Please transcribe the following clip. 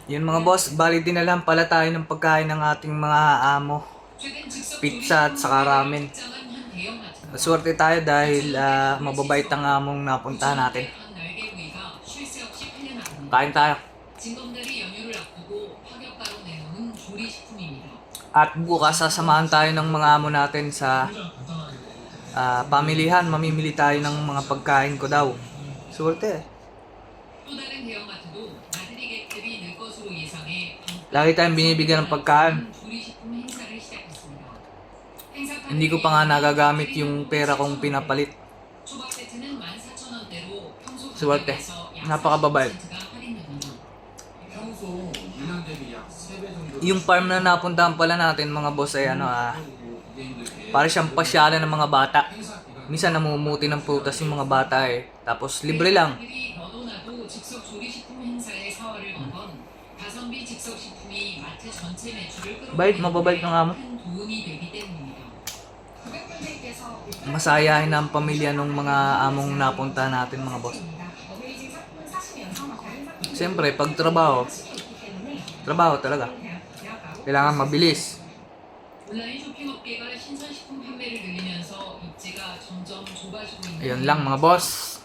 Yun mga boss, bali dinalhan pala tayo ng pagkain ng ating mga amo. Pizza at saka ramen. Swerte tayo dahil mababait ang among napuntahan natin. Kain tayo. At bukas sasamahan tayo ng mga amo natin sa pamilihan. Mamimili tayo ng mga pagkain ko daw. Swerte. Lagi tayong binibigyan ng pagkain. Hindi ko pa nga nagagamit yung pera kong pinapalit. Swerte. Napakababait. Yung farm na napuntahan pala natin mga boss ay para siyang pasyalan ng mga bata. Minsan namumuti ng prutas yung mga bata Tapos libre lang. Mababait ng amo. Masayahin ang pamilya ng mga among napunta natin mga boss. Siyempre, pag trabaho talaga. Kailangan mabilis. Ayun lang mga boss.